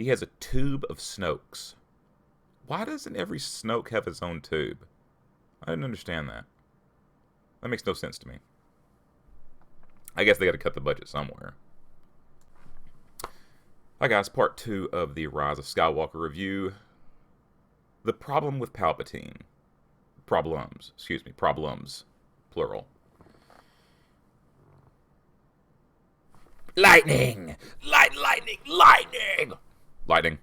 He has a tube of Snokes. Why doesn't every Snoke have his own tube? I didn't understand that. That makes no sense to me. I guess they got to cut the budget somewhere. Hi guys, part 2 of the Rise of Skywalker review. The problem with Palpatine. Problems, plural. Lightning! Lightning! Lightning.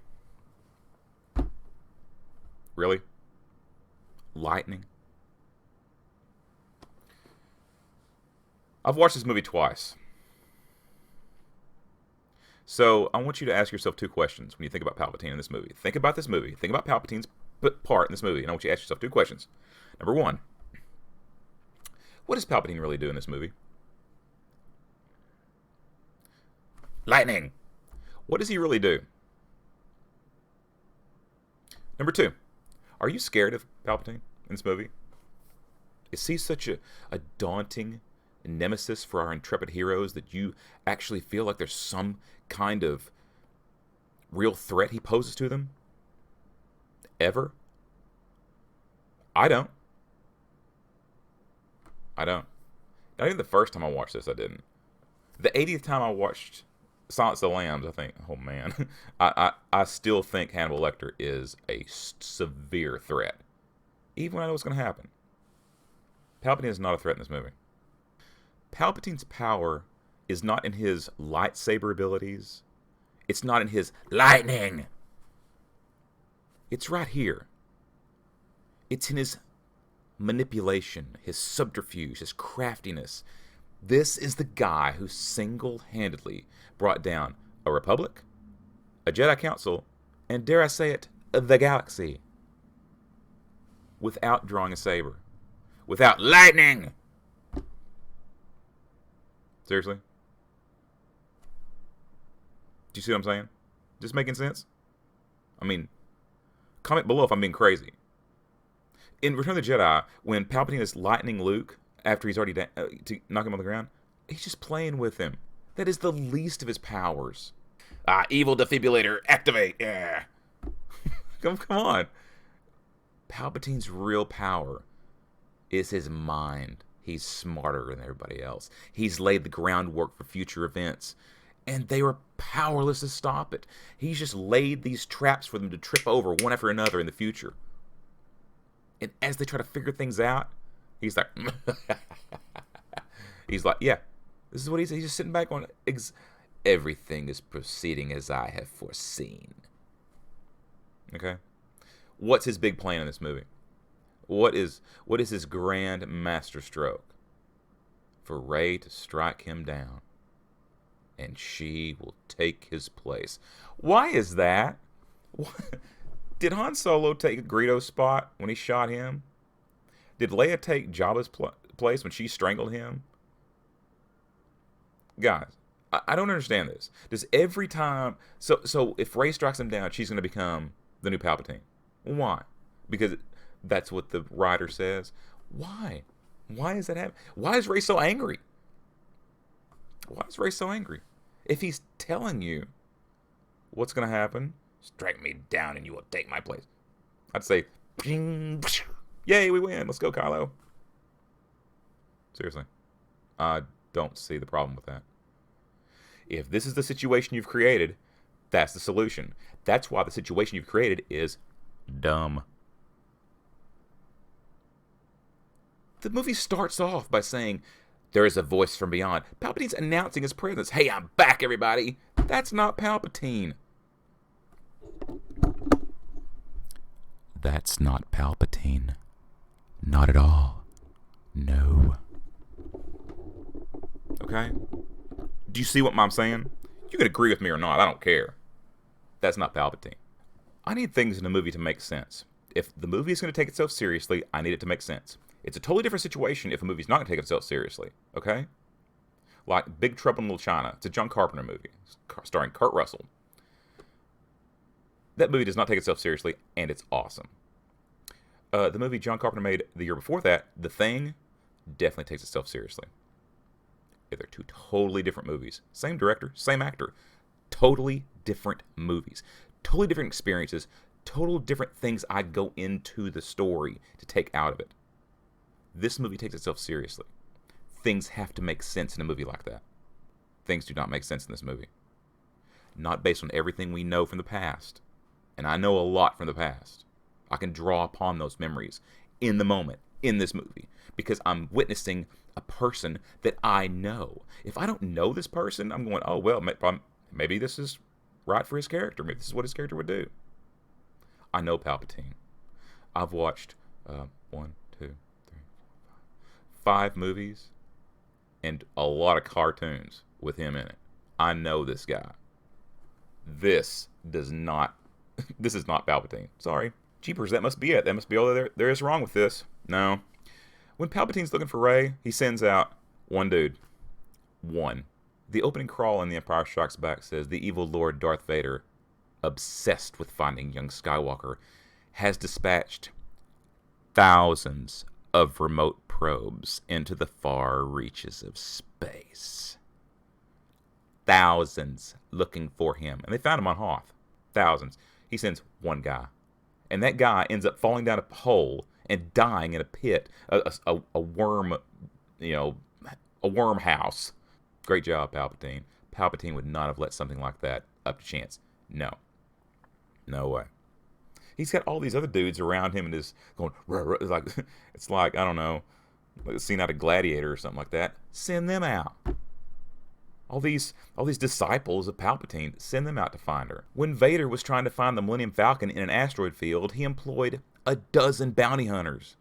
Really? Lightning? I've watched this movie twice. So I want you to ask yourself 2 questions when you think about Palpatine in this movie. Think about this movie. Think about Palpatine's part in this movie. And I want you to ask yourself 2 questions. Number 1. What does Palpatine really do in this movie? Lightning. What does he really do? Number 2. Are you scared of Palpatine in this movie? Is he such a daunting nemesis for our intrepid heroes that you actually feel like there's some kind of real threat he poses to them? Ever? I don't. Not even the first time I watched this, I didn't. The 80th time I watched Silence of the Lambs, I think, oh man, I still think Hannibal Lecter is a severe threat. Even when I know what's going to happen. Palpatine is not a threat in this movie. Palpatine's power is not in his lightsaber abilities. It's not in his lightning. It's right here. It's in his manipulation, his subterfuge, his craftiness. This is the guy who single-handedly brought down a Republic, a Jedi Council, and dare I say it, the galaxy. Without drawing a saber. Without lightning! Seriously? Do you see what I'm saying? Just making sense? I mean, comment below if I'm being crazy. In Return of the Jedi, when Palpatine is lightning Luke after he's already to knock him on the ground, he's just playing with him. That is the least of his powers. Evil defibrillator, activate. Yeah. come on. Palpatine's real power is his mind. He's smarter than everybody else. He's laid the groundwork for future events, and they were powerless to stop it. He's just laid these traps for them to trip over one after another in the future. And as they try to figure things out, he's like, yeah, this is what he's just sitting back going, everything is proceeding as I have foreseen. Okay? What's his big plan in this movie? What is his grand master stroke? For Rey to strike him down, and she will take his place. Why is that? Did Han Solo take Greedo's spot when he shot him? Did Leia take Jabba's place when she strangled him? Guys, I don't understand this. Does every time... So if Rey strikes him down, she's going to become the new Palpatine. Why? Because that's what the writer says. Why? Why is that happening? Why is Rey so angry? Why is Rey so angry? If he's telling you what's going to happen, strike me down and you will take my place, I'd say, yay, we win. Let's go, Kylo. Seriously. I don't see the problem with that. If this is the situation you've created, that's the solution. That's why the situation you've created is dumb. The movie starts off by saying, there is a voice from beyond. Palpatine's announcing his presence. Hey, I'm back, everybody. That's not Palpatine. That's not Palpatine. Not at all. No. Okay? Do you see what I'm saying? You can agree with me or not. I don't care. That's not Palpatine. I need things in a movie to make sense. If the movie is going to take itself seriously, I need it to make sense. It's a totally different situation if a movie's not going to take itself seriously. Okay? Like Big Trouble in Little China. It's a John Carpenter movie starring Kurt Russell. That movie does not take itself seriously, and it's awesome. The movie John Carpenter made the year before that, The Thing, definitely takes itself seriously. Yeah, they're 2 totally different movies. Same director, same actor. Totally different movies. Totally different experiences, total different things I go into the story to take out of it. This movie takes itself seriously. Things have to make sense in a movie like that. Things do not make sense in this movie. Not based on everything we know from the past. And I know a lot from the past. I can draw upon those memories in the moment, in this movie, because I'm witnessing a person that I know. If I don't know this person, I'm going, oh, well, maybe this is right for his character. Maybe this is what his character would do. I know Palpatine. I've watched 5 movies and a lot of cartoons with him in it. I know this guy. This is not Palpatine. Sorry. Jeepers, that must be it. That must be all there is wrong with this. No. When Palpatine's looking for Rey, he sends out one dude. One. The opening crawl in The Empire Strikes Back says the evil Lord Darth Vader, obsessed with finding young Skywalker, has dispatched thousands of remote probes into the far reaches of space. Thousands looking for him. And they found him on Hoth. Thousands. He sends one guy. And that guy ends up falling down a hole and dying in a pit, a worm, a worm house. Great job, Palpatine. Palpatine would not have let something like that up to chance. No. No way. He's got all these other dudes around him and is going, it's like, I don't know, like a scene out of Gladiator or something like that. Send them out. All these disciples of Palpatine, send them out to find her. When Vader was trying to find the Millennium Falcon in an asteroid field, he employed 12 bounty hunters.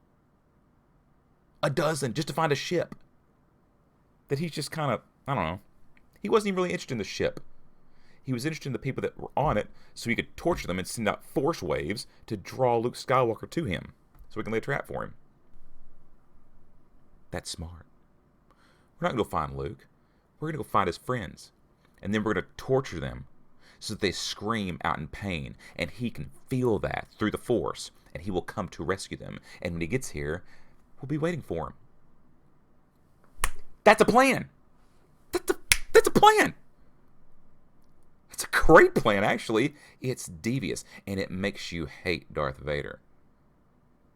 12 just to find a ship. That he's just kind of, I don't know. He wasn't even really interested in the ship. He was interested in the people that were on it so he could torture them and send out force waves to draw Luke Skywalker to him so he can lay a trap for him. That's smart. We're not going to go find Luke. We're going to go find his friends. And then we're going to torture them so that they scream out in pain. And he can feel that through the Force. And he will come to rescue them. And when he gets here, we'll be waiting for him. That's a plan. That's a plan. It's a great plan, actually. It's devious. And it makes you hate Darth Vader.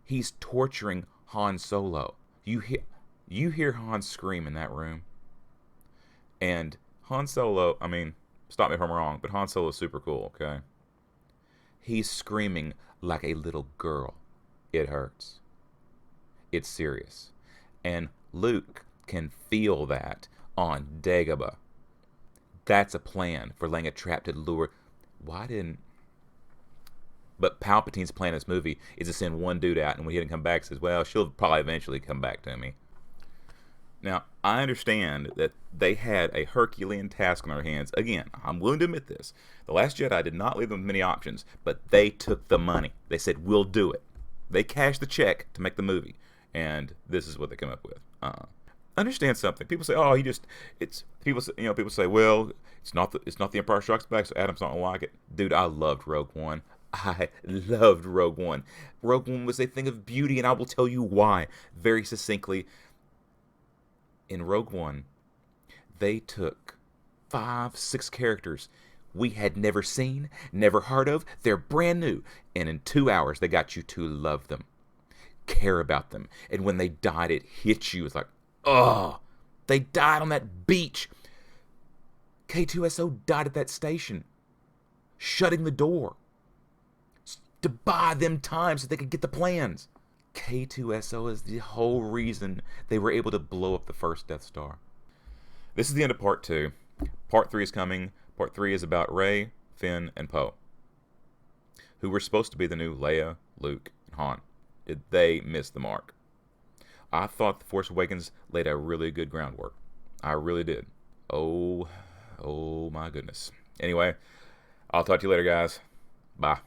He's torturing Han Solo. You hear Han scream in that room. And Han Solo, I mean, stop me if I'm wrong, but Han Solo's super cool, okay? He's screaming like a little girl. It hurts. It's serious. And Luke can feel that on Dagobah. That's a plan for laying a trap to lure. But Palpatine's plan in this movie is to send one dude out, and when he doesn't come back, says, well, she'll probably eventually come back to me. Now, I understand that they had a Herculean task on their hands. Again, I'm willing to admit this. The Last Jedi did not leave them with many options, but they took the money. They said, we'll do it. They cashed the check to make the movie, and this is what they come up with. Understand something. People say, oh, people say, well, it's not the Empire Strikes Back, so Adam's not gonna like it. Dude, I loved Rogue One. I loved Rogue One. Rogue One was a thing of beauty, and I will tell you why very succinctly. In Rogue One, they took 5, 6 characters we had never seen, never heard of. They're brand new. And in 2 hours, they got you to love them, care about them. And when they died, it hit you. It's like, oh, they died on that beach. K2SO died at that station, shutting the door to buy them time so they could get the plans. K2SO is the whole reason they were able to blow up the first Death Star. This is the end of Part 2. Part 3 is coming. Part 3 is about Rey, Finn, and Poe, who were supposed to be the new Leia, Luke, and Han. Did they miss the mark? I thought The Force Awakens laid a really good groundwork. I really did. Oh my goodness. Anyway, I'll talk to you later, guys. Bye.